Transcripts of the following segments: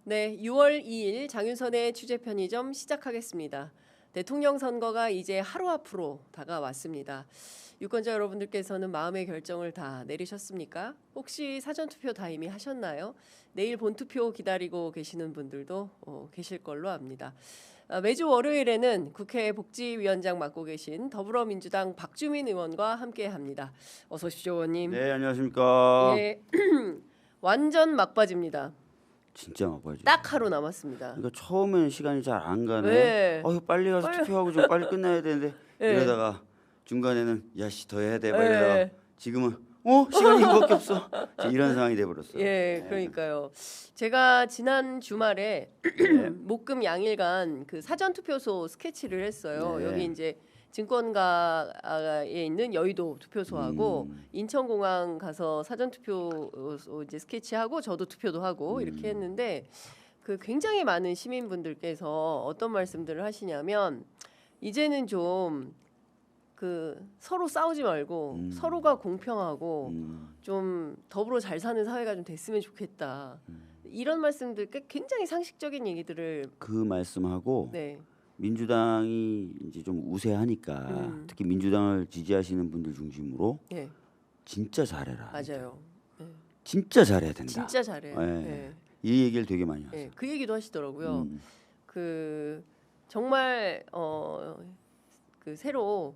네, 6월 2일 장윤선의 취재 편의점 시작하겠습니다. 대통령 선거가 이제 하루 앞으로 다가왔습니다. 유권자 여러분들께서는 마음의 결정을 다 내리셨습니까? 혹시 사전투표 다 이미 하셨나요? 내일 본투표 기다리고 계시는 분들도 계실 걸로 압니다. 매주 월요일에는 국회 복지위원장 맡고 계신 더불어민주당 박주민 의원과 함께합니다. 어서 오십시오, 의원님. 네, 안녕하십니까. 예, 완전 막바지입니다. 진짜 막바지. 딱 하루 남았습니다. 그러니까 처음에는 시간이 잘 안 가네. 네. 빨리 가서 투표하고 좀 빨리 끝나야 되는데 네. 이러다가 중간에는 야씨 더 해야 돼. 막 네. 이러다가 지금은 시간이 이거밖에 없어. 이런 상황이 돼 버렸어요. 예, 그러니까요. 제가 지난 주말에 목금 양일간 그 사전 투표소 스케치를 했어요. 네. 여기 이제 증권가에 있는 여의도 투표소하고 인천공항 가서 사전 투표소 이제 스케치하고 저도 투표도 하고 이렇게 했는데 그 굉장히 많은 시민분들께서 어떤 말씀들을 하시냐면 이제는 좀 그 서로 싸우지 말고 서로가 공평하고 좀 더불어 잘 사는 사회가 좀 됐으면 좋겠다. 이런 말씀들 굉장히 상식적인 얘기들을 그 말씀하고 네. 민주당이 이제 좀 우세하니까 특히 민주당을 지지하시는 분들 중심으로 네. 진짜 잘해라. 맞아요. 네. 진짜 잘해야 된다. 진짜 잘해요. 네. 네. 이 얘기를 되게 많이 하세요. 네. 그 얘기도 하시더라고요. 그 정말 그 새로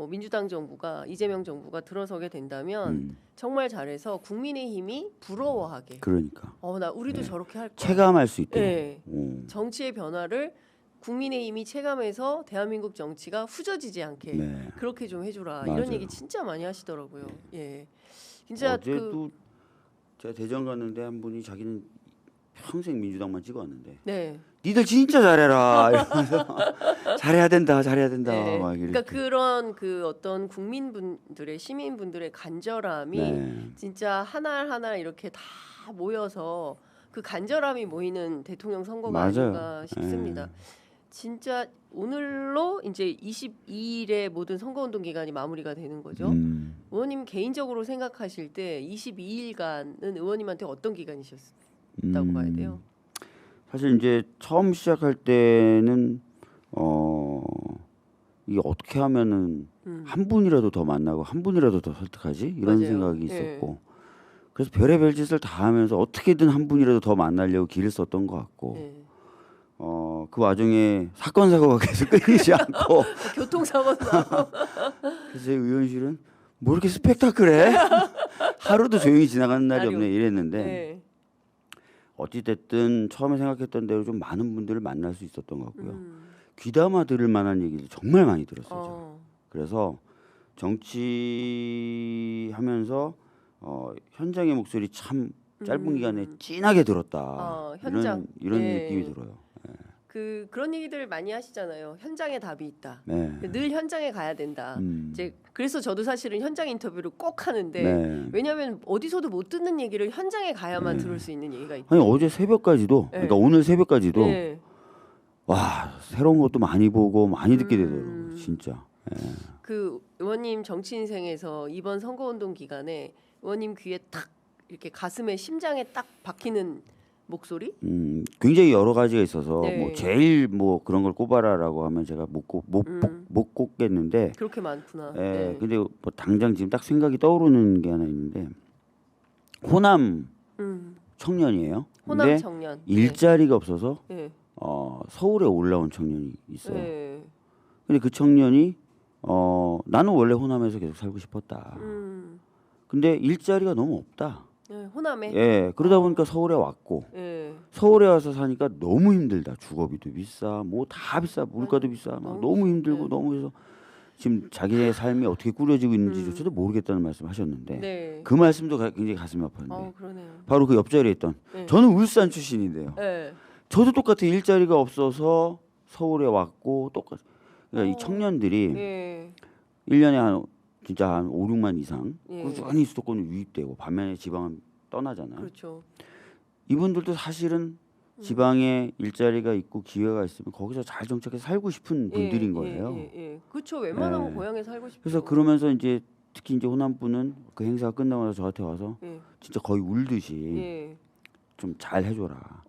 민주당 정부가 이재명 정부가 들어서게 된다면 정말 잘해서 국민의힘이 부러워하게. 그러니까. 나 우리도 네. 저렇게 할 거야. 체감할 수 있도록. 네. 정치의 변화를 국민의힘이 체감해서 대한민국 정치가 후져지지 않게 네. 그렇게 좀 해주라. 맞아요. 이런 얘기 진짜 많이 하시더라고요. 예, 진짜 어제도 제가 대전 갔는데 한 분이 자기는 평생 민주당만 찍어왔는데 네. 니들 진짜 잘해라 이러면서 잘해야 된다 네. 막 이렇게. 그러니까 그런 그 어떤 국민분들의 시민분들의 간절함이 네. 진짜 하나 이렇게 다 모여서 그 간절함이 모이는 대통령 선거가 아닌가 싶습니다. 네. 진짜 오늘로 이제 22일에 모든 선거운동 기간이 마무리가 되는 거죠. 의원님 개인적으로 생각하실 때 22일간은 의원님한테 어떤 기간이셨다고 봐야 돼요? 사실 이제 처음 시작할 때는 이게 어떻게 하면은 한 분이라도 더 만나고 한 분이라도 더 설득하지 이런 맞아요. 생각이 있었고 그래서 별의별 짓을 다 하면서 어떻게든 한 분이라도 더 만나려고 길을 썼던 것 같고 그 와중에 사건 사고가 계속 끊이지 않고 교통사고도 나고 그래서 의원실은 뭐 이렇게 스펙타클해? 하루도 조용히 지나가는 날이 없네 이랬는데 네. 어찌됐든 처음에 생각했던 대로 좀 많은 분들을 만날 수 있었던 것 같고요. 귀담아 들을 만한 얘기를 정말 많이 들었어요. 그래서 정치하면서 현장의 목소리 참 짧은 기간에 진하게 들었다. 현장. 이런 느낌이 들어요. 그런 얘기들 많이 하시잖아요. 현장에 답이 있다. 네. 늘 현장에 가야 된다. 이제 그래서 저도 사실은 현장 인터뷰를 꼭 하는데 네. 왜냐하면 어디서도 못 듣는 얘기를 현장에 가야만 들을 수 있는 얘기가 있다. 아니 어제 새벽까지도 그러니까 오늘 새벽까지도 와 새로운 것도 많이 보고 많이 듣게 되더라고요. 진짜. 그 의원님 정치 인생에서 이번 선거운동 기간에 의원님 귀에 딱 이렇게 가슴에 심장에 딱 박히는 목소리? 굉장히 여러 가지가 있어서 네. 뭐 제일 뭐 그런 걸 꼽아라라고 하면 제가 못 꼽겠는데. 그렇게 많구나. 네. 근데 뭐 당장 지금 딱 생각이 떠오르는 게 하나 있는데 호남 청년이에요. 호남 근데 청년. 일자리가 없어서 네. 서울에 올라온 청년이 있어요. 네. 근데 그 청년이 나는 원래 호남에서 계속 살고 싶었다. 근데 일자리가 너무 없다. 네, 호남에. 예, 그러다 보니까 서울에 왔고 서울에 와서 사니까 너무 힘들다. 주거비도 비싸, 뭐 다 비싸, 물가도 비싸, 막 너무 힘들고 너무 해서 지금 자기의 삶이 어떻게 꾸려지고 있는지조차도 모르겠다는 말씀하셨는데 그 말씀도 굉장히 가슴이 아팠는데 그러네요. 바로 그 옆자리에 있던 저는 울산 출신인데요. 저도 똑같이 일자리가 없어서 서울에 왔고 똑같이 그러니까 이 청년들이 1년에 한 진짜 한 5, 6만 이상 꾸준히 수도권에 유입되고 반면에 지방은 떠나잖아요. 그렇죠. 이분들도 사실은 지방에 일자리가 있고 기회가 있으면 거기서 잘 정착해서 살고 싶은 분들인 거예요. 그렇죠. 웬만하면 고향에 살고 싶죠. 그래서 그러면서 이제 특히 이제 호남분은 그 행사가 끝나고 나서 저한테 와서 진짜 거의 울듯이 좀 잘 해줘라.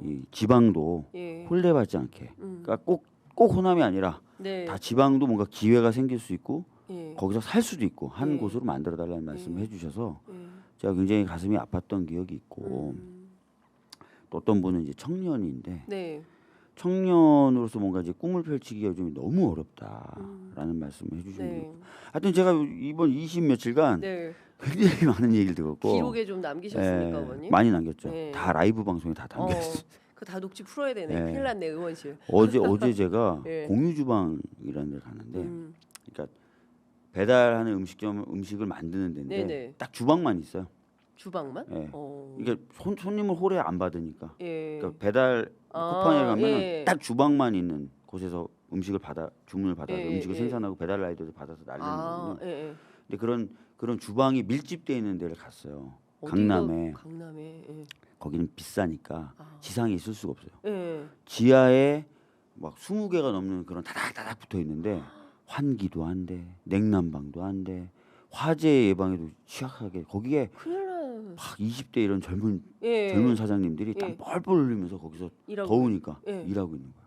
이 지방도 예. 혼례받지 않게. 그러니까 꼭 호남이 아니라 네. 다 지방도 뭔가 기회가 생길 수 있고 예. 거기서 살 수도 있고 한 예. 곳으로 만들어 달라는 말씀을 해주셔서 예. 제가 굉장히 가슴이 아팠던 기억이 있고 또 어떤 분은 이제 청년인데 네. 청년으로서 뭔가 이제 꿈을 펼치기가 좀 너무 어렵다라는 말씀을 해주시는 네. 거예요. 하여튼 제가 이번 20 며칠간 네. 굉장히 많은 얘기를 들었고 기록에 좀 남기셨습니까, 어머님? 많이 남겼죠. 네. 다 라이브 방송에 다 담겼어요. 그거 다 녹취 풀어야 되네. 네. 큰일 났네, 의원실. 어제 제가 예. 공유주방이라는 데를 갔는데 그러니까 배달하는 음식을 만드는 데인데 네네. 딱 주방만 있어요. 주방만? 예. 이게 손님을 홀에 안 받으니까. 예. 그러니까 배달 쿠팡에 가면 예. 딱 주방만 있는 곳에서 주문을 받아서 예, 음식을 예. 생산하고 배달 라이더를 받아서 날리는 거거든요. 예. 근데 그런 주방이 밀집되어 있는 데를 갔어요. 어디가? 강남에. 예. 거기는 비싸니까 지상에 있을 수가 없어요. 예. 지하에 막 20개가 넘는 그런 다닥다닥 붙어 있는데 환기도 한대, 냉난방도 한대, 화재 예방에도 취약하게 거기에 큰일 나. 막 20대 이런 젊은 예. 사장님들이 땀 뻘뻘 흘리면서 거기서 일하고 더우니까 예. 일하고 있는 거야.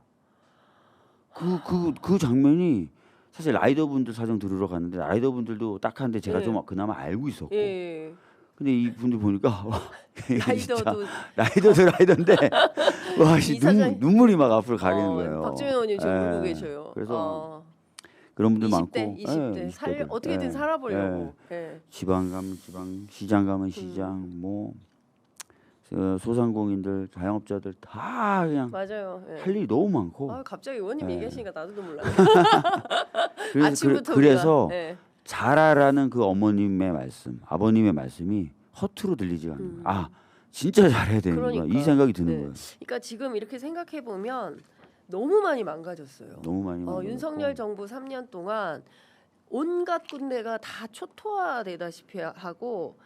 그 장면이 사실 라이더분들 사정 들으러 갔는데 라이더분들도 딱 한데 제가 예. 좀 그나마 알고 있었고. 예. 근데 이 분들 보니까 라이더도 라이더인데 와 씨, 사장- 눈물이 막 앞으로 가리는 거예요. 박주민 의원님 지금 예. 울고 계셔요. 그래서 그런 분들 20대, 많고 20대 예, 살 20대들. 어떻게든 예. 살아보려고. 예. 지방 가면 지방, 시장 가면 시장, 뭐 소상공인들, 자영업자들 다 그냥 맞아요. 예. 할 일이 너무 많고. 아, 갑자기 의원님 예. 얘기하시니까 나도 몰라. 그래서, 아침부터 그래서 우리가, 예. 잘하라는 그 어머님의 말씀, 아버님의 말씀이 허투루 들리지가 않는 거예요. 아, 진짜 잘해야 되는구나. 그러니까. 이 생각이 드는 네. 거예요. 그러니까 지금 이렇게 생각해 보면 너무 많이 망가졌어요. 너무 많이 망가졌고. 윤석열 정부 3년 동안 온갖 군데가 다 초토화되다시피 하고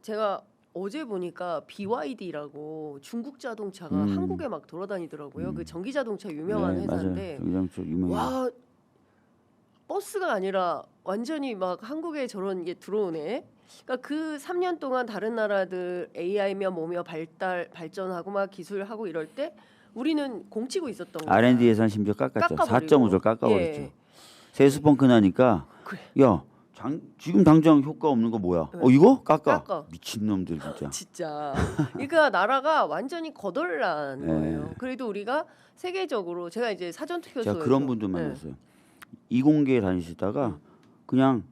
제가 어제 보니까 BYD라고 중국 자동차가 한국에 막 돌아다니더라고요. 그 전기 자동차 유명한 회사인데 맞아요. 유명해요. 와 버스가 아니라 완전히 막 한국에 저런 게 들어오네. 그러니까 그 3년 동안 다른 나라들 AI며 뭐며 발전하고 막 기술하고 이럴 때 우리는 공치고 있었던 거야. R&D 예산 심지어 깎았죠. 깎아버리고. 4.5조 깎아버렸죠. 예. 세수펑크 나니까 그래. 야 지금 당장 효과 없는 거 뭐야? 이거 깎아. 미친놈들 진짜. 진짜. 그러니까 나라가 완전히 거덜난 네. 거예요. 그래도 우리가 세계적으로 제가 이제 사전투표소에서 제가 그런 분들 만났어요. 이공계 다니시다가 그냥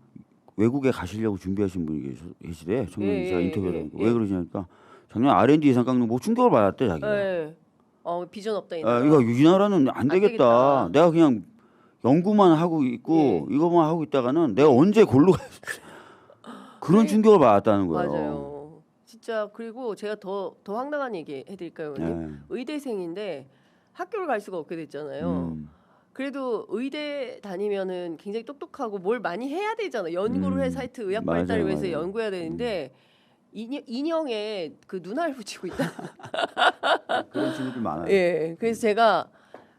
외국에 가시려고 준비하신 분이 계시대. 청년 제가 인터뷰를 하니까 왜 그러시냐니까 작년 R&D 예산 깎는 뭐 충격을 받았대 자기가. 네. 비전 없다 이 나라. 이거 이 나라는 안 되겠다. 내가 그냥 연구만 하고 있고 이거만 하고 있다가는 내가 언제 골로 그런 충격을 받았다는 거예요. 맞아요. 진짜 그리고 제가 더 황당한 얘기 해드릴까요, 의원님? 의대생인데 학교를 갈 수가 없게 됐잖아요. 그래도 의대 다니면은 굉장히 똑똑하고 뭘 많이 해야 되잖아. 연구를 해 사이트 의학 발달을 위해서 연구해야 되는데 인형에 그 눈알 붙이고 있다. 그런 친구들 많아요. 예. 그래서 제가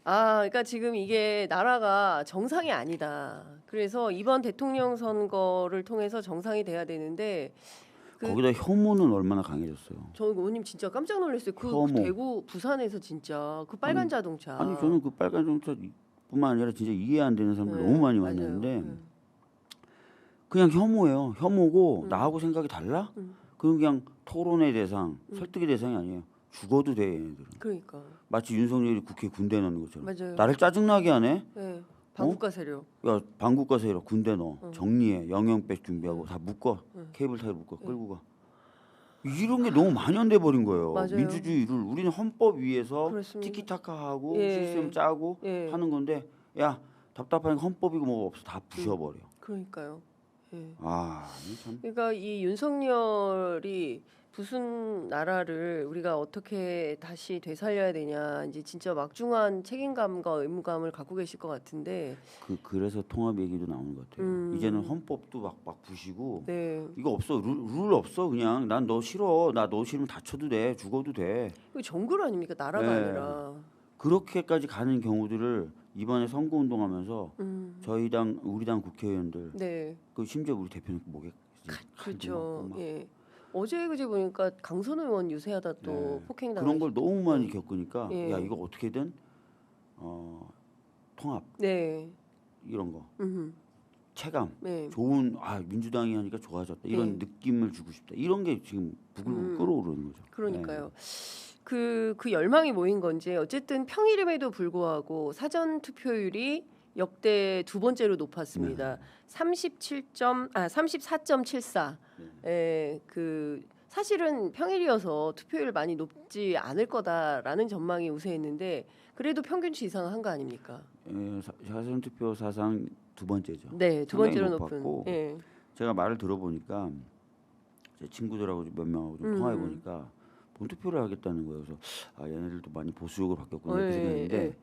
그러니까 지금 이게 나라가 정상이 아니다. 그래서 이번 대통령 선거를 통해서 정상이 돼야 되는데 거기다 혐오는 얼마나 강해졌어요. 저 의원님 진짜 깜짝 놀랐어요. 그 혐오. 대구 부산에서 진짜 그 빨간 자동차. 아니 저는 그 빨간 자동차뿐만 아니라 진짜 이해 안 되는 사람들 너무 많이 맞아요. 만났는데 그냥 혐오예요. 혐오고 나하고 생각이 달라? 그럼 그냥 토론의 대상, 설득의 대상이 아니에요. 죽어도 돼 얘네들은. 그러니까. 마치 윤석열이 국회 군대 넣는 것처럼. 맞아요. 나를 짜증나게 하네. 네. 방국가 세력. 야 방국가 세력 군대 넣어. 정리해. 영영백 준비하고 다 묶어. 케이블 타에 묶어. 끌고 가. 이런 게 너무 만연돼 버린 거예요. 맞아요. 민주주의를 우리는 헌법 위에서 그렇습니다. 티키타카하고 예. 시스템 짜고 예. 하는 건데 야 답답하니까 헌법이고 뭐가 없어 다 부셔버려. 그러니까요. 예. 이거 참. 그러니까 이 윤석열이 무슨 나라를 우리가 어떻게 다시 되살려야 되냐 이제 진짜 막중한 책임감과 의무감을 갖고 계실 것 같은데 그래서 통합 얘기도 나오는 것 같아요. 이제는 헌법도 막 부시고 네. 이거 없어 룰 없어 그냥 난 너 싫어 나 너 싫으면 다쳐도 돼 죽어도 돼 이거 정글 아닙니까 나라가 네. 아니라 그렇게까지 가는 경우들을 이번에 선거 운동하면서 저희 우리 당 국회의원들 네 그 심지어 우리 대표님 목에 그렇죠 막 예 어제 그제 보니까 강선 의원 유세하다 또 네. 폭행 그런 걸 너무 많이 겪으니까 예. 야 이거 어떻게든 통합 네. 이런 거 음흠. 체감 네. 좋은 민주당이 하니까 좋아졌다 이런 느낌을 주고 싶다 이런 게 지금 부글부글 끓어오르는 거죠. 그러니까요. 그 열망이 모인 건지 어쨌든 평일임에도 불구하고 사전 투표율이 역대 두 번째로 높았습니다. 34.74. 예, 그 사실은 평일이어서 투표율 많이 높지 않을 거다라는 전망이 우세했는데 그래도 평균치 이상 한 거 아닙니까? 사전 투표 사상 두 번째죠. 네, 두 번째로 높았고, 높은. 예. 제가 말을 들어보니까 제 친구들하고 몇 명하고 좀 통화해 보니까 본투표를 하겠다는 거예요. 그래서 얘네들도 많이 보수적으로 바뀌었구나 이렇게 생각했는데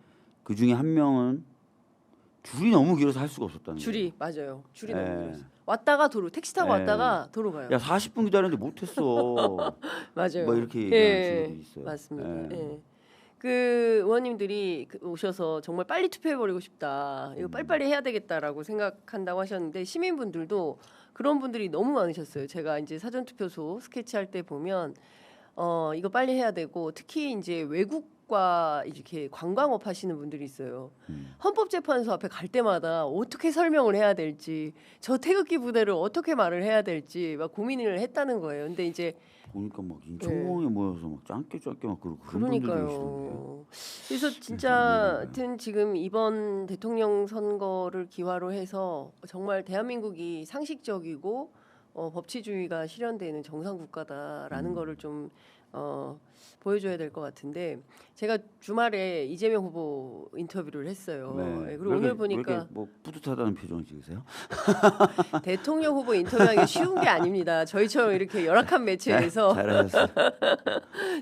그 중에 한 명은 줄이 너무 길어서 할 수가 없었다는 줄이 맞아요. 줄이 예. 너무 길었어. 왔다가 도로 택시 타고 왔다가 도로 가요. 야 40분 기다렸는데 못했어. 맞아요. 뭐 이렇게 얘기하는 친구들이 있어요. 맞습니다. 예. 그 의원님들이 오셔서 정말 빨리 투표해버리고 싶다. 이거 빨리빨리 해야 되겠다라고 생각한다고 하셨는데 시민분들도 그런 분들이 너무 많으셨어요. 제가 이제 사전투표소 스케치할 때 보면 이거 빨리 해야 되고 특히 이제 외국과 이렇게 관광업 하시는 분들이 있어요. 헌법재판소 앞에 갈 때마다 어떻게 설명을 해야 될지 저 태극기 부대를 어떻게 말을 해야 될지 막 고민을 했다는 거예요. 근데 이제 보니까 막 인천공항에 모여서 막 짱깨 막 그러고 그런 분들도 계시던데. 그러니까요. 그래서 진짜 하여튼 지금 이번 대통령 선거를 기화로 해서 정말 대한민국이 상식적이고 법치주의가 실현되는 정상 국가다라는 거를 좀 보여줘야 될 것 같은데 제가 주말에 이재명 후보 인터뷰를 했어요. 네. 예, 그리고 오늘 보니까 왜 이렇게 뭐 뿌듯하다는 표정을 지으세요? 대통령 후보 인터뷰하기 쉬운 게 아닙니다. 저희처럼 이렇게 열악한 매체에서 잘하셨어요.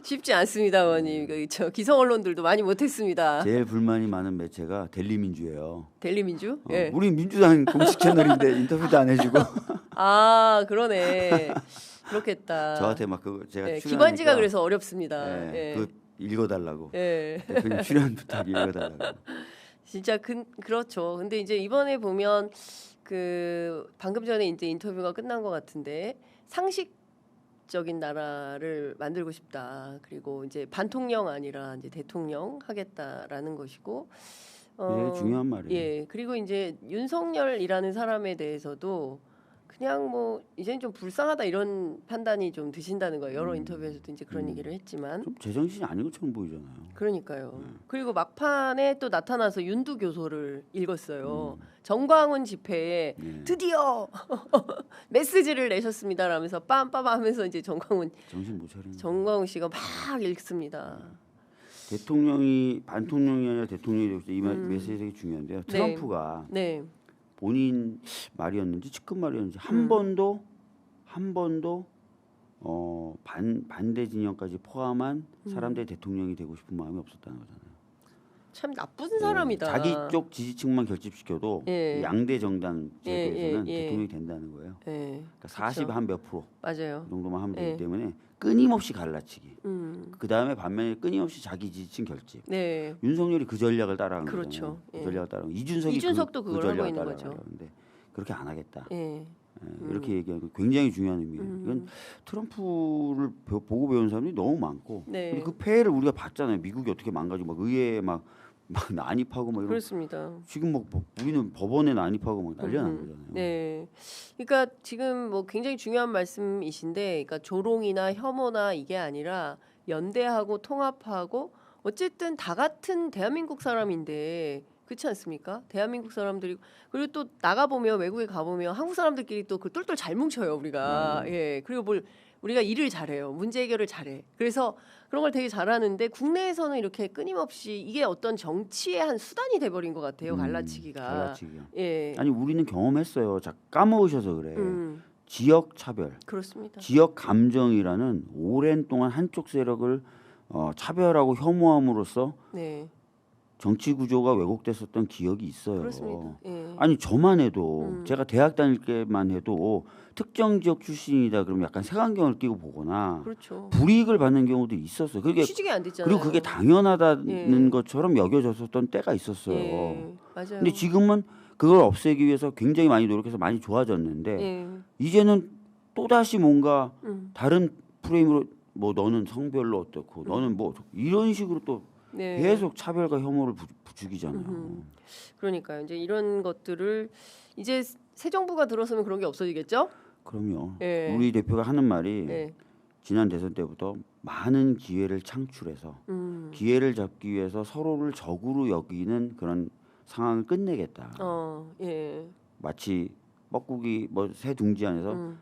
쉽지 않습니다, 의원님. 저 기성 언론들도 많이 못했습니다. 제일 불만이 많은 매체가 델리민주예요. 델리민주? 예. 우리 민주당 공식 채널인데 인터뷰도 안 해주고. 아 그러네. 그렇겠다. 저한테 막 그거 제가 출연하니까 기관지가 그래서 어렵습니다. 예, 그거 읽어달라고. 예. 대표님 출연 부탁 읽어달라고. 진짜 그렇죠. 근데 이제 이번에 보면 그 방금 전에 이제 인터뷰가 끝난 것 같은데 상식적인 나라를 만들고 싶다. 그리고 이제 반통령 아니라 이제 대통령 하겠다라는 것이고. 예, 중요한 말이에요. 예. 그리고 이제 윤석열이라는 사람에 대해서도 그냥 뭐 이제는 좀 불쌍하다 이런 판단이 좀 드신다는 거예요. 여러 인터뷰에서도 이제 그런 얘기를 했지만 좀 제정신이 아닌 것처럼 보이잖아요. 그러니까요. 그리고 막판에 또 나타나서 윤두 교소를 읽었어요. 정광훈 집회에 드디어 메시지를 내셨습니다라면서 빰빰하면서 이제 정신 못 차리는. 정광훈 씨가 막 읽습니다. 대통령이 반통령이 아니라 대통령이 되고 이 메시지 되게 중요한데요. 트럼프가 네. 본인 말이었는지 측근 말이었는지 한 번도 반대 진영까지 포함한 사람들이 대통령이 되고 싶은 마음이 없었다는 거잖아요. 참 나쁜 사람이다. 자기 쪽 지지층만 결집시켜도 예. 양대 정당 제도에서는 예. 대통령이 된다는 거예요. 네. 그러니까 40 한 몇 프로 맞아요. 그 정도만 하면 되기 때문에 끊임없이 갈라치기. 그 다음에 반면에 끊임없이 자기 지지층 결집. 네. 윤석열이 그 전략을 따라간 그렇죠. 거잖아요. 예. 그 전략을 따라간 이준석이 이준석도 그 그걸 하고 전략을 있는 따라가려고 거죠. 하는데 그렇게 안 하겠다. 예. 이렇게 얘기하고 굉장히 중요한 의미예요. 이건 트럼프를 보고 배운 사람들이 너무 많고 네. 근데 그 폐해를 우리가 봤잖아요. 미국이 어떻게 망가지고 막 의회에 막 난입하고 막 이런. 그렇습니다. 지금 뭐 우리는 법원에 난입하고 막 난리가 난 거잖아요. 네. 그러니까 지금 뭐 굉장히 중요한 말씀이신데, 그러니까 조롱이나 혐오나 이게 아니라 연대하고 통합하고 어쨌든 다 같은 대한민국 사람인데 그렇지 않습니까? 대한민국 사람들이 그리고 또 나가 보면 외국에 가 보면 한국 사람들끼리 또 그 똘똘 잘 뭉쳐요 우리가. 예. 그리고 뭘 우리가 일을 잘해요. 문제 해결을 잘해. 그래서 그런 걸 되게 잘하는데 국내에서는 이렇게 끊임없이 이게 어떤 정치의 한 수단이 돼버린 것 같아요. 갈라치기가. 갈라치기요. 예. 아니 우리는 경험했어요. 자 까먹으셔서 그래. 지역 차별, 그렇습니다. 지역 감정이라는 오랜 동안 한쪽 세력을 차별하고 혐오함으로써 네. 정치 구조가 왜곡됐었던 기억이 있어요. 그렇습니다. 예. 아니 저만 해도 제가 대학 다닐 때만 해도 특정 지역 출신이다 그러면 약간 색안경을 끼고 보거나 그렇죠. 불이익을 받는 경우도 있었어요. 그게 취직이 안 됐잖아요. 그리고 그게 당연하다는 예. 것처럼 여겨졌었던 때가 있었어요. 예. 맞아요. 근데 지금은 그걸 없애기 위해서 굉장히 많이 노력해서 많이 좋아졌는데 예. 이제는 또 다시 뭔가 다른 프레임으로 뭐 너는 성별로 어떻고 너는 뭐 이런 식으로 또 네. 계속 차별과 혐오를 부추기잖아요. 그러니까요. 이제 이런 것들을 이제 새 정부가 들어서면 그런 게 없어지겠죠? 그럼요. 네. 우리 대표가 하는 말이 네. 지난 대선 때부터 많은 기회를 창출해서 기회를 잡기 위해서 서로를 적으로 여기는 그런 상황을 끝내겠다. 예. 마치 뻐꾸기 뭐 새 둥지 안에서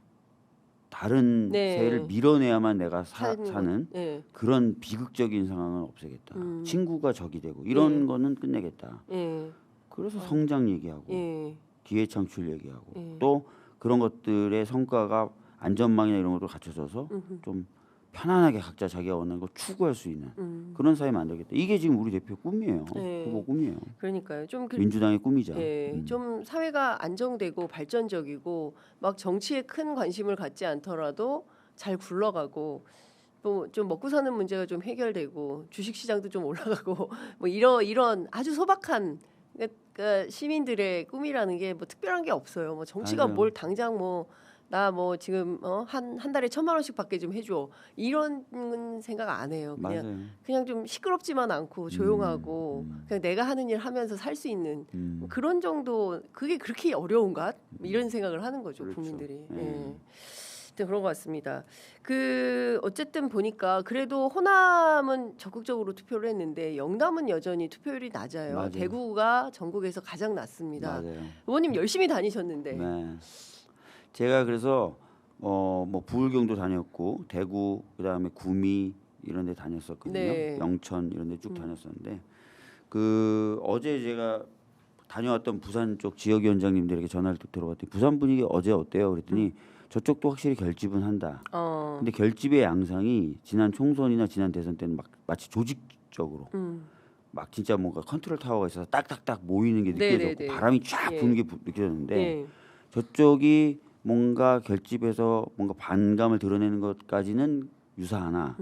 다른 새를 밀어내야만 내가 사는 예. 그런 비극적인 상황을 없애겠다. 친구가 적이 되고 이런 거는 끝내겠다. 예. 그래서 성장 얘기하고 예. 기회 창출 얘기하고 또 그런 것들의 성과가 안전망이나 이런 것도 갖춰져서 좀 편안하게 각자 자기가 원하는 걸 추구할 수 있는 그런 사회 만들겠다. 이게 지금 우리 대표 꿈이에요. 후보 꿈이에요. 그러니까요. 좀 민주당의 꿈이죠. 좀 사회가 안정되고 발전적이고 막 정치에 큰 관심을 갖지 않더라도 잘 굴러가고 또 좀 먹고 사는 문제가 좀 해결되고 주식 시장도 좀 올라가고 뭐 이런 아주 소박한 그러니까 시민들의 꿈이라는 게 뭐 특별한 게 없어요. 뭐 정치가 맞아요. 뭘 당장 뭐 나 뭐 지금 한 달에 1,000만 원씩 받게 좀 해줘 이런 생각 안 해요. 맞아요. 그냥 좀 시끄럽지만 않고 조용하고 그냥 내가 하는 일 하면서 살 수 있는 그런 정도 그게 그렇게 어려운가 이런 생각을 하는 거죠. 그렇죠. 국민들이. 그런 것 같습니다. 그 어쨌든 보니까 그래도 호남은 적극적으로 투표를 했는데 영남은 여전히 투표율이 낮아요. 맞아요. 대구가 전국에서 가장 낮습니다. 맞아요. 의원님 열심히 다니셨는데. 네. 제가 그래서 뭐 부울경도 다녔고 대구 그다음에 구미 이런 데 다녔었거든요. 네. 영천 이런 데 쭉 다녔었는데 그 어제 제가 다녀왔던 부산 쪽 지역위원장님들에게 전화를 들어봤더니 부산 분위기 어제 어때요? 그랬더니 저쪽도 확실히 결집은 한다. 근데 결집의 양상이 지난 총선이나 지난 대선 때는 막 마치 조직적으로 막 진짜 뭔가 컨트롤 타워가 있어서 딱딱딱 모이는 게 느껴졌고 네네네. 바람이 쫙 예. 부는 게 느껴졌는데 예. 저쪽이 뭔가 결집해서 뭔가 반감을 드러내는 것까지는 유사하나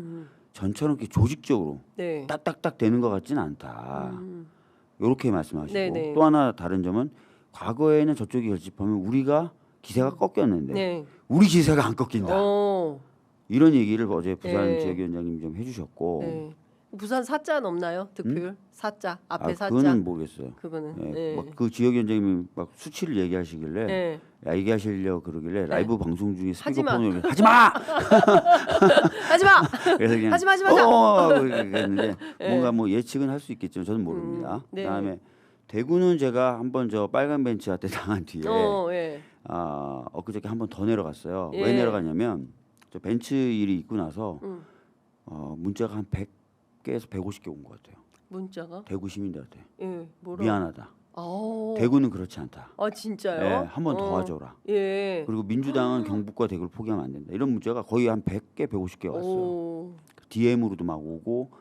전처럼 이렇게 조직적으로 네. 딱딱딱 되는 것 같지는 않다. 이렇게 말씀하시고 네네. 또 하나 다른 점은 과거에는 저쪽이 결집하면 우리가 기세가 꺾였는데 네. 우리 기세가 안 꺾인다. 어. 이런 얘기를 어제 부산 네. 지역위원장님이 좀 해주셨고 네. 부산 사자 넘나요? 득표율? 사자 앞에 사자. 그거는 모르겠어요. 그거는. 예, 네. 막 그 지역위원장님이 막 수치를 얘기하시길래 네. 야 얘기하시려 그러길래 라이브 방송 중에 하지 마. 스피커폰으로 하지 마. 하지 마. 그래서 그냥 하지 마, 하지 마. 그랬는데 뭔가 뭐 예측은 할 수 있겠지만 저는 모릅니다. 네. 그다음에 대구는 제가 한번 저 빨간 벤치한테 당한 뒤에 예. 엊그저께 한번 더 내려갔어요. 예. 왜 내려갔냐면 저 벤츠 일이 있고 나서 문자가 한 100개에서 150개 온 것 같아요. 문자가? 대구 시민들한테 예. 뭐라? 미안하다. 아. 대구는 그렇지 않다. 아 진짜요? 예, 한번 도와줘라. 예. 그리고 민주당은 경북과 대구를 포기하면 안 된다. 이런 문자가 거의 한 100개, 150개 왔어요. 오. DM으로도 막 오고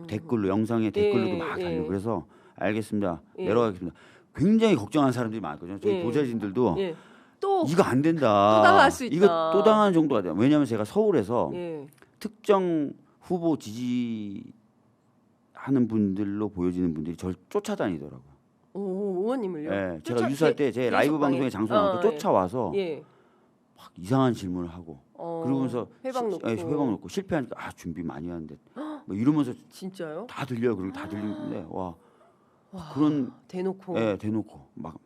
댓글로 영상에 댓글로도 막 예. 달리고 그래서 알겠습니다. 예. 내려가겠습니다. 굉장히 걱정하는 사람들이 많거든요. 저희 예. 보좌진들도 예. 또 이거 안 된다. 또 당할 수 있다. 이거 또 당하는 정도가 돼요. 왜냐하면 제가 서울에서 예. 특정 후보 지지하는 분들로 보여지는 분들이 저를 쫓아다니더라고요. 오, 의원님을요? 예, 제가 유사할 때 제 라이브 방송에 장소 나올 때 쫓아와서 예. 막 이상한 질문을 하고 그러면서 회방 놓고. 회방 놓고 실패하니까 준비 많이 하는데 뭐 이러면서 진짜요? 다 들려요. 그리고 다 들리는데 와 그런 대놓고. 예, 대놓고 막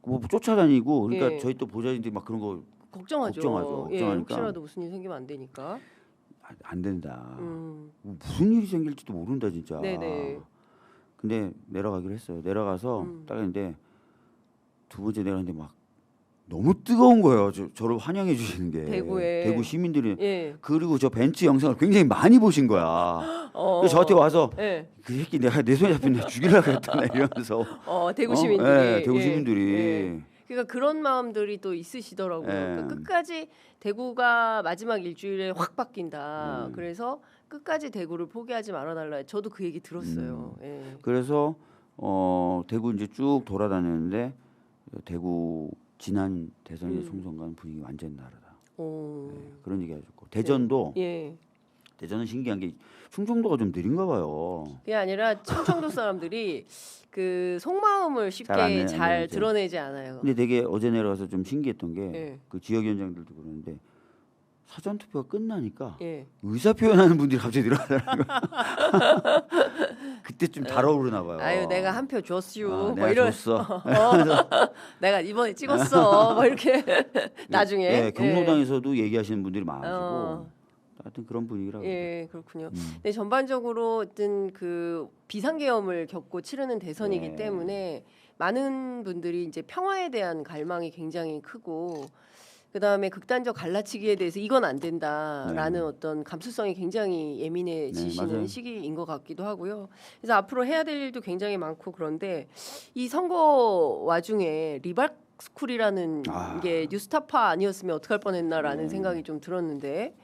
뭐 쫓아다니고 그러니까 예. 저희 또 보좌진들이 막 그런 거 걱정하죠. 걱정하죠. 예, 걱정하니까. 혹시라도 무슨 일 생기면 안 되니까. 안 된다. 뭐 무슨 일이 생길지도 모른다 진짜. 네네. 근데 내려가기로 했어요. 내려가서 딱 했는데 두 번째 내려갔는데 막 너무 뜨거운 거예요. 저를 환영해 주시는 게 대구에. 대구 시민들이 예. 그리고 저 벤츠 영상을 굉장히 많이 보신 거야. 그래서 저한테 와서 예. 그 새끼 내가 내 손에 잡힌 내 죽이려고 했다네 이러면서 대구 시민들이. 예, 대구 시민들이 예. 그러니까 그런 마음들이 또 있으시더라고요. 그러니까 끝까지 대구가 마지막 일주일에 확 바뀐다. 그래서 끝까지 대구를 포기하지 말아달라. 저도 그 얘기 들었어요. 예. 그래서 대구 이제 쭉 돌아다녔는데 대구 지난 대선의 총선과는 분위기 완전 다르다. 그런 얘기 해줬고 대전도 예. 대전은 신기한 게 충청도가 좀 느린가 봐요. 그게 아니라 충청도 사람들이 그 속마음을 쉽게 잘 드러내지 않아요. 근데 되게 어제 내려가서 좀 신기했던 게 예. 그 지역위원장들도 그러는데 사전 투표가 끝나니까 예. 의사 표현하는 분들이 갑자기 늘어나더라고요. 그때 좀 달아오르나 봐요. 아유 내가 한 표 줬슈. 뭐 내가 이런. 줬어. 내가 이번에 찍었어. 뭐 이렇게 나중에. 예, 경로당에서도 얘기하시는 분들이 많아지고 어. 하여튼 그런 분위기라고. 예, 그렇군요. 근데 전반적으로 어떤 그 비상계엄을 겪고 치르는 대선이기 네. 때문에 많은 분들이 이제 평화에 대한 갈망이 굉장히 크고 그다음에 극단적 갈라치기에 대해서 이건 안 된다라는 어떤 감수성이 굉장히 예민해지시는 맞아요. 시기인 것 같기도 하고요. 그래서 앞으로 해야 될 일도 굉장히 많고 그런데 이 선거 와중에 리박스쿨이라는 게 뉴스타파 아니었으면 어떡할 뻔했나라는 생각이 좀 들었는데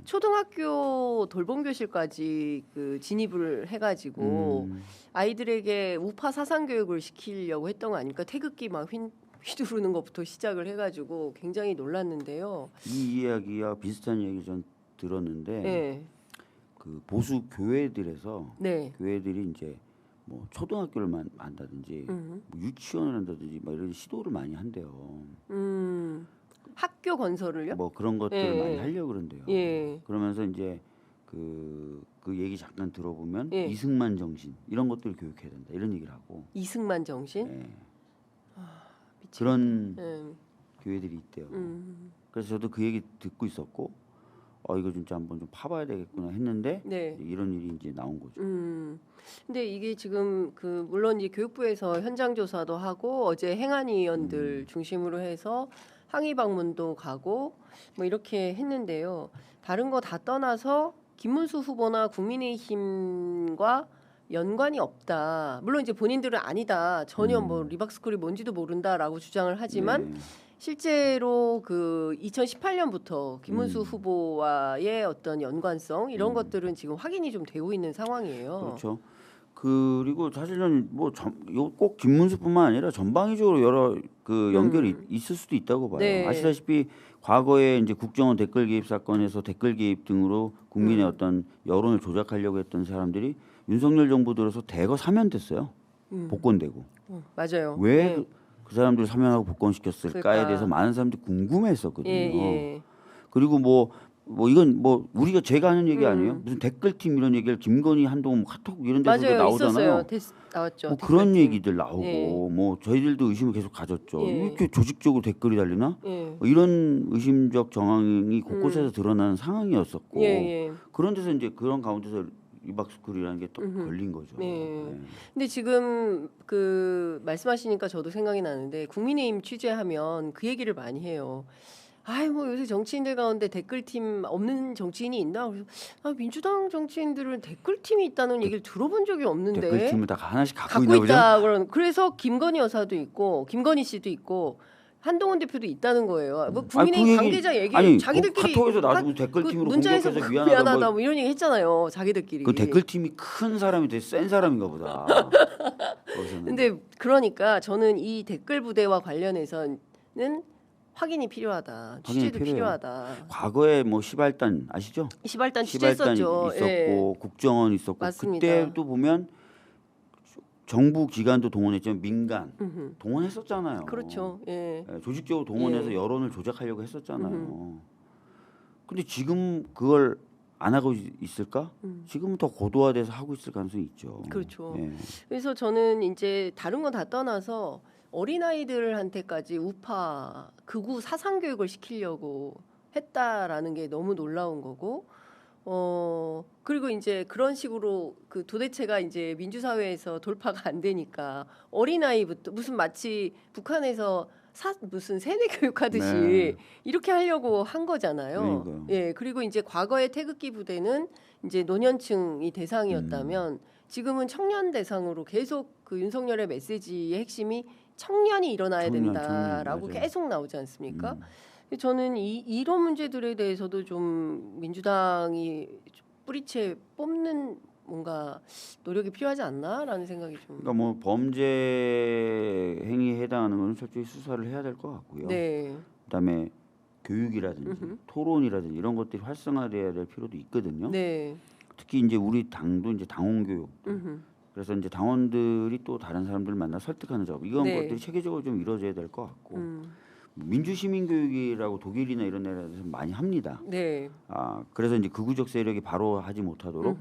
초등학교 돌봄교실까지 그 진입을 해가지고 아이들에게 우파 사상 교육을 시키려고 했던 거 아닙니까? 태극기 막 휘두르는 것부터 시작을 해가지고 굉장히 놀랐는데요. 이 이야기와 비슷한 이야기 전 들었는데 네. 그 보수 교회들에서 네. 교회들이 이제 뭐 초등학교를 한다든지 뭐 유치원을 한다든지 막 이런 시도를 많이 한대요. 학교 건설을요? 뭐 그런 것들을 예. 많이 하려고 그런대요. 예. 그러면서 이제 그 얘기 잠깐 들어보면 예. 이승만 정신 이런 것들을 교육해야 된다 이런 얘기를 하고. 이승만 정신? 예. 그런 예. 교회들이 있대요. 그래서 저도 그 얘기 듣고 있었고, 이거 진짜 한번 좀 파봐야 되겠구나 했는데 네. 이런 일이 이제 나온 거죠. 근데 이게 지금 그 물론 이제 교육부에서 현장 조사도 하고 어제 행안위원들 중심으로 해서 항의 방문도 가고 뭐 이렇게 했는데요. 다른 거 다 떠나서 김문수 후보나 국민의힘과 연관이 없다. 물론 이제 본인들은 아니다. 전혀 뭐 리박스쿨이 뭔지도 모른다라고 주장을 하지만 네. 실제로 그 2018년부터 김문수 후보와의 어떤 연관성 이런 것들은 지금 확인이 좀 되고 있는 상황이에요. 그렇죠. 그리고 사실은 뭐 꼭 김문수뿐만 아니라 전방위적으로 여러 그 연결이 있을 수도 있다고 봐요. 네. 아시다시피 과거에 이제 국정원 댓글 개입 사건에서 댓글 개입 등으로 국민의 어떤 여론을 조작하려고 했던 사람들이 윤석열 정부 들어서 대거 사면됐어요. 복권되고. 맞아요. 왜 네. 그 사람들 사면하고 복권시켰을까에 그러니까. 대해서 많은 사람들이 궁금해했었거든요. 예. 그리고 뭐 이건 뭐 우리가 제가 하는 얘기 아니에요. 무슨 댓글팀 이런 얘기를 김건희 한동훈 뭐 카톡 이런 데서도 맞아요. 나오잖아요. 나왔죠. 뭐 그런 댓글팀. 얘기들 나오고 예. 뭐 저희들도 의심을 계속 가졌죠. 예. 이렇게 조직적으로 댓글이 달리나? 예. 뭐 이런 의심적 정황이 곳곳에서 드러나는 상황이었었고 예. 그런 데서 이제 그런 가운데서 리박스쿨이라는 게 또 걸린 거죠. 네. 네. 근데 지금 그 말씀하시니까 저도 생각이 나는데 국민의힘 취재하면 그 얘기를 많이 해요. 아이 뭐 요새 정치인들 가운데 댓글팀 없는 정치인이 있나? 그래서 민주당 정치인들은 댓글팀이 있다는 얘기를 들어본 적이 없는데 댓글팀을 다 하나씩 갖고 갖고 있나 보죠. 있다 그런. 그래서 김건희 여사도 있고 김건희 씨도 있고 한동훈 대표도 있다는 거예요. 뭐 국민의힘 관계자 얘기 아니 자기들끼리 카톡에서 나중에 댓글팀으로 문자에서 공격해서 미안하다 뭐 이런 얘기 했잖아요. 자기들끼리. 그 댓글팀이 큰 사람이 되게 센 사람인가 보다. 근데 그러니까 저는 이 댓글 부대와 관련해서는 확인이 필요하다. 취재도 필요해요. 필요하다. 과거에 뭐 시발단 아시죠? 시발단 시발단 취재했었죠. 있었고 예. 국정원 있었고 맞습니다. 그때도 보면 정부 기관도 동원했지만 민간 동원했었잖아요. 그렇죠. 예. 조직적으로 동원해서 예. 여론을 조작하려고 했었잖아요. 근데 지금 그걸 안 하고 있을까? 지금은 더 고도화돼서 하고 있을 가능성이 있죠. 그렇죠. 예. 그래서 저는 이제 다른 건 다 떠나서 어린아이들한테까지 우파 극우 사상 교육을 시키려고 했다라는 게 너무 놀라운 거고 그리고 이제 그런 식으로 그 도대체가 이제 민주사회에서 돌파가 안 되니까 어린아이부터 무슨 마치 북한에서 무슨 세뇌 교육하듯이 네. 이렇게 하려고 한 거잖아요. 그러니까요. 예, 그리고 이제 과거의 태극기 부대는 이제 노년층이 대상이었다면 지금은 청년 대상으로 계속 그 윤석열의 메시지의 핵심이 청년이 일어나야 된다라고 청년, 맞아요. 계속 나오지 않습니까? 저는 이런 문제들에 대해서도 좀 민주당이 뿌리채 뽑는 뭔가 노력이 필요하지 않나라는 생각이 좀. 그러니까 뭐 범죄 행위에 해당하는 거는 철저히 수사를 해야 될 것 같고요. 네. 그다음에 교육이라든지 토론이라든지 이런 것들이 활성화돼야 될 필요도 있거든요. 네. 특히 이제 우리 당도 이제 당원 교육. 그래서 이제 당원들이 또 다른 사람들 만나 설득하는 작업 이런 네. 것들이 체계적으로 좀 이루어져야 될 것 같고 민주시민교육이라고 독일이나 이런 나라에서 많이 합니다. 네. 그래서 이제 극우적 세력이 바로 하지 못하도록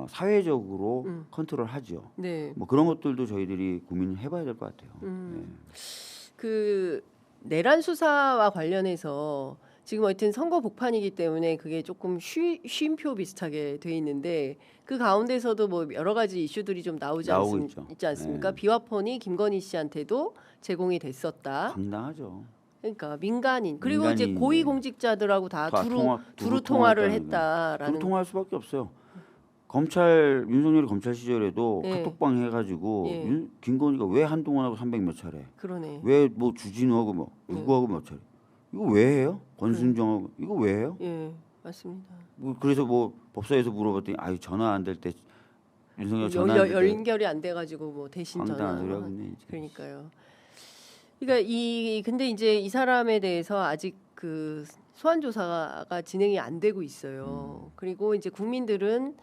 사회적으로 컨트롤하죠. 네. 뭐 그런 것들도 저희들이 고민해봐야 될 것 같아요. 네. 그 내란 수사와 관련해서 지금 하여튼 선거 복판이기 때문에 그게 조금 쉼표 비슷하게 돼 있는데 그 가운데서도 뭐 여러 가지 이슈들이 좀 있지 않습니까? 네. 비화폰이 김건희 씨한테도 제공이 됐었다. 황당하죠. 그러니까 민간인 그리고 이제 민간인이 고위공직자들하고 다 두루 통화를 했다라는. 두루 통화할 수밖에 없어요. 윤석열이 검찰 시절에도 예. 카톡방 해가지고 예. 김건희가 왜 한동훈하고 300 몇 차례, 그러네. 왜 뭐 주진우하고 뭐 누구하고 몇 차례, 이거 왜 해요? 권순정하고 이거 왜 해요? 예, 맞습니다. 그래서 뭐 법사위에서 물어봤더니 전화 안 될 때 윤석열 전화 안 될 때 연결이 안 돼가지고 뭐 대신 전화. 황당한 소리 하고 있네. 그러니까요. 그러니까 근데 이제 이 사람에 대해서 아직 그 소환 조사가 진행이 안 되고 있어요. 그리고 이제 국민들은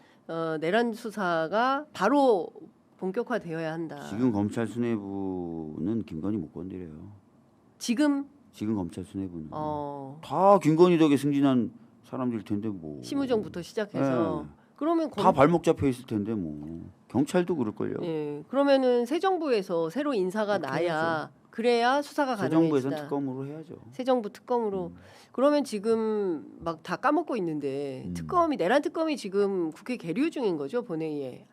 내란 수사가 바로 본격화되어야 한다. 지금 검찰 수뇌부는 김건희 못 건드려요. 지금 검찰 수뇌부는 다 김건희 덕에 승진한 사람들 텐데 뭐. 심우정부터 시작해서 네. 그러면 다 발목 잡혀 있을 텐데 뭐. 경찰도 그럴걸요. 예, 그러면은 새 정부에서 새로 인사가 나야 그래야 수사가 새 정부에선 가능해지다. 특검으로 해야죠. 새 정부 특검으로. 그러면 지금 막 다 까먹고 있는데 내란 특검이 지금 국회 계류 중인 거죠, 본회의에.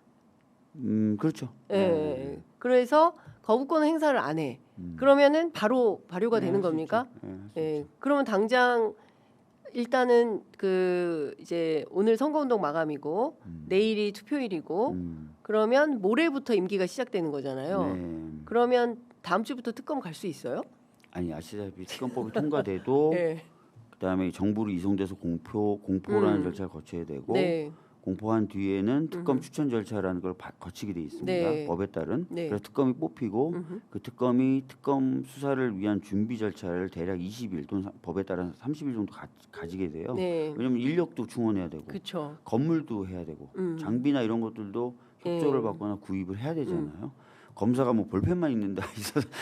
그렇죠. 예. 그래서 거부권 행사를 안 해. 그러면은 바로 발효가 되는 겁니까? 예. 그러면 당장 일단은 그 이제 오늘 선거운동 마감이고 내일이 투표일이고 그러면 모레부터 임기가 시작되는 거잖아요. 네. 그러면 다음 주부터 특검 갈 수 있어요? 아니 아시다시피 특검법이 통과돼도 네. 그다음에 정부로 이송돼서 공포라는 절차를 거쳐야 되고 네. 공포한 뒤에는 특검 추천 절차라는 걸 거치게 돼 있습니다. 네. 법에 따른. 네. 그래서 특검이 뽑히고 그 특검이 특검 수사를 위한 준비 절차를 대략 20일 또는 법에 따른 30일 정도 가지게 돼요. 네. 왜냐하면 인력도 충원해야 되고 그렇죠. 건물도 해야 되고 장비나 이런 것들도 협조를 받거나 구입을 해야 되잖아요. 검사가 뭐 볼펜만 있는데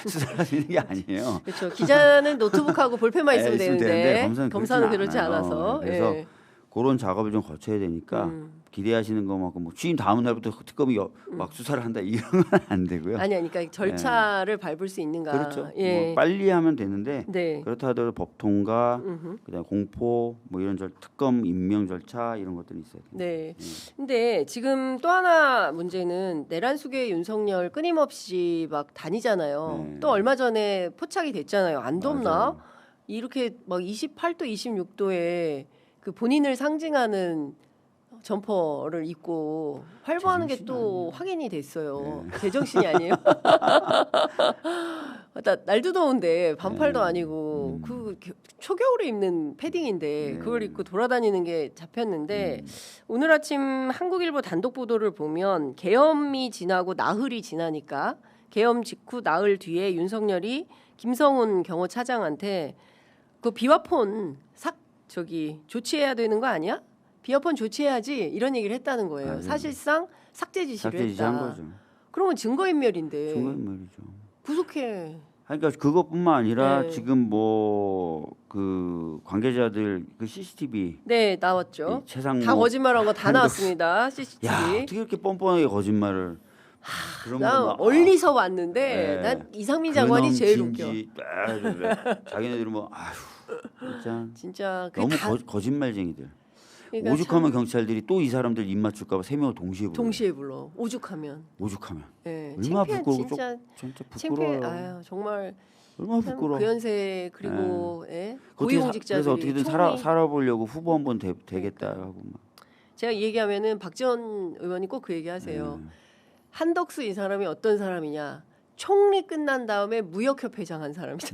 수사를 하는 게 아니에요. 그렇죠. 기자는 노트북하고 볼펜만 있으면 되는데 검사는 그렇지 않아요. 않아서. 그래서 예. 그런 작업을 좀 거쳐야 되니까 기대하시는 것만큼 뭐 취임 다음 날부터 특검이 막 수사를 한다 이런 건 안 되고요. 아니 그러니까 절차를 밟을 수 있는가. 그렇죠. 예. 뭐 빨리 하면 되는데 네. 그렇다 하더라도 법 통과, 그다음에 공포, 뭐 이런 특검 임명 절차 이런 것들이 있어요. 네. 근데 지금 또 하나 문제는 내란 속에 윤석열 끊임없이 막 다니잖아요. 네. 또 얼마 전에 포착이 됐잖아요. 안 덥나? 맞아요. 이렇게 막 28도, 26도에 그 본인을 상징하는 점퍼를 입고 활보하는 게 또 확인이 됐어요. 제정신이 아니에요. 날도 더운데 반팔도 아니고 그 초겨울에 입는 패딩인데 그걸 입고 돌아다니는 게 잡혔는데 오늘 아침 한국일보 단독 보도를 보면 계엄이 지나고 나흘이 지나니까 계엄 직후 나흘 뒤에 윤석열이 김성훈 경호차장한테 그 비화폰 조치해야 되는 거 아니야? 비화폰 조치해야지 이런 얘기를 했다는 거예요. 사실상 삭제 지시를 삭제한 했다. 거죠. 그러면 증거인멸인데 증거인멸이죠. 구속해. 그러니까 그것뿐만 아니라 네. 지금 뭐 그 관계자들 그 CCTV 네 나왔죠. 최상무 다 거짓말한 거 다 나왔습니다. CCTV. 야 어떻게 이렇게 뻔뻔하게 거짓말을 그런 난 거 막, 멀리서 왔는데 네. 난 이상민 장관이 제일 웃겨. 자기네들은 뭐 아휴 진짜 그게 너무 다 거짓말쟁이들. 그러니까 오죽하면 경찰들이 또 이 사람들 입 맞출까봐 3명 동시에 불러. 동시에 불러. 오죽하면. 예. 네. 얼마나 창피해, 부끄러워. 진짜 진짜 창피해. 부끄러워. 아유 정말 얼마나 참 부끄러워. 그 연세 그리고 예? 어떻게 고위공직자들이 그래서 어떻게든 살아보려고 후보 한번 되겠다 하고 막. 제가 이 얘기하면은 박지원 의원이 꼭 그 얘기하세요. 한덕수 이 사람이 어떤 사람이냐? 총리 끝난 다음에 무역협회장 한 사람이다.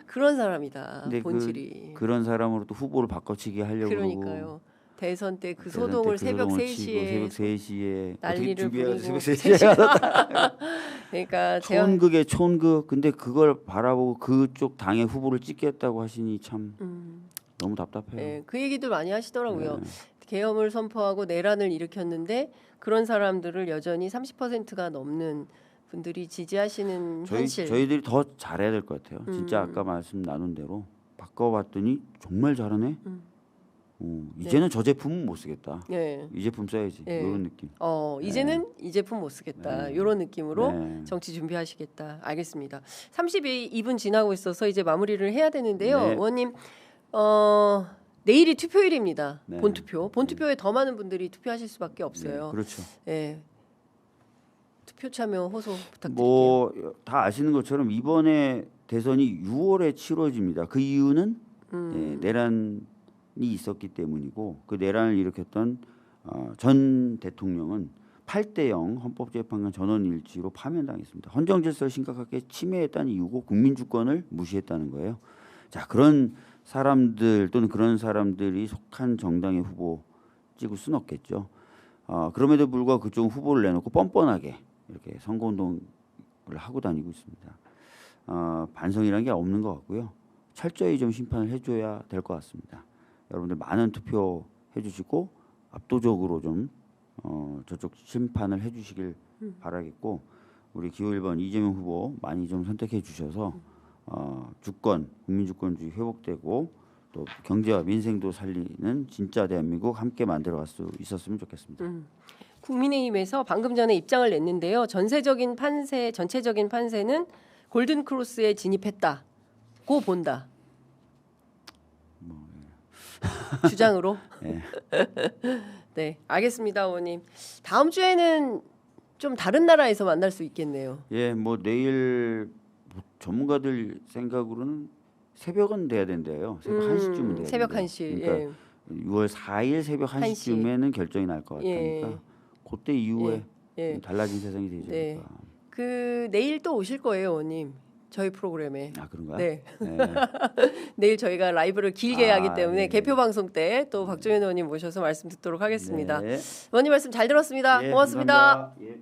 그런 사람이다. 근데 본질이. 그런 사람으로 또 후보를 바꿔치기 하려고 그러니까요. 대선 때 그 대선 소동을 때 새벽 소동을 3시에 새벽 3시에 난리를 부리고 새벽 3시에 그러니까 제가 촌극에 촌극. 근데 그걸 바라보고 그쪽 당의 후보를 찍겠다고 하시니 참 너무 답답해요. 네, 그 얘기도 많이 하시더라고요. 네. 계엄을 선포하고 내란을 일으켰는데 그런 사람들을 여전히 30%가 넘는 분들이 지지하시는 현실. 저희들이 더 잘해야 될 것 같아요. 진짜 아까 말씀 나눈 대로 바꿔봤더니 정말 잘하네. 이제는 저 제품은 못 쓰겠다. 네. 이 제품 써야지. 네. 이런 느낌. 이제는 이 제품 못 쓰겠다. 네. 이런 느낌으로 네. 정치 준비하시겠다. 알겠습니다. 32분 지나고 있어서 이제 마무리를 해야 되는데요. 네. 의원님, 내일이 투표일입니다. 네. 본투표에 더 많은 분들이 투표하실 수밖에 없어요. 네, 그렇죠. 네. 투표 참여 호소 부탁드릴게요. 뭐 다 아시는 것처럼 이번에 대선이 6월에 치러집니다. 그 이유는 내란이 있었기 때문이고 그 내란을 일으켰던 전 대통령은 8대0 헌법재판관 전원 일치로 파면당했습니다. 헌정 질서를 심각하게 침해했다는 이유고 국민 주권을 무시했다는 거예요. 자, 그런 사람들 또는 그런 사람들이 속한 정당의 후보 찍을 수는 없겠죠. 그럼에도 불구하고 그쪽 후보를 내놓고 뻔뻔하게 이렇게 선거운동을 하고 다니고 있습니다. 반성이라는 게 없는 것 같고요. 철저히 좀 심판을 해줘야 될 것 같습니다. 여러분들 많은 투표 해주시고 압도적으로 좀 저쪽 심판을 해주시길 바라겠고 우리 기호 1번 이재명 후보 많이 좀 선택해 주셔서 주권, 국민주권주의 회복되고 또 경제와 민생도 살리는 진짜 대한민국 함께 만들어갈 수 있었으면 좋겠습니다. 국민의힘에서 방금 전에 입장을 냈는데요. 전체적인 판세는 골든 크로스에 진입했다고 본다. 주장으로. 네. 네, 알겠습니다, 의원님. 다음 주에는 좀 다른 나라에서 만날 수 있겠네요. 예, 뭐 내일 전문가들 생각으로는 새벽은 돼야 된대요. 새벽 1시쯤은 돼야 새벽 된대요. 1시. 그러니까 6월 4일 새벽 1시쯤에는 결정이 날 것 같으니까 그때 이후에 달라진 세상이 되지 않을까. 그 내일 또 오실 거예요, 의원님. 저희 프로그램에. 아, 그런가요? 네. 네. 내일 저희가 라이브를 길게 하기 때문에 네. 개표 방송 때 또 박종현 의원님 모셔서 말씀 듣도록 하겠습니다. 네. 의원님 말씀 잘 들었습니다. 예, 고맙습니다. 감사합니다. 예.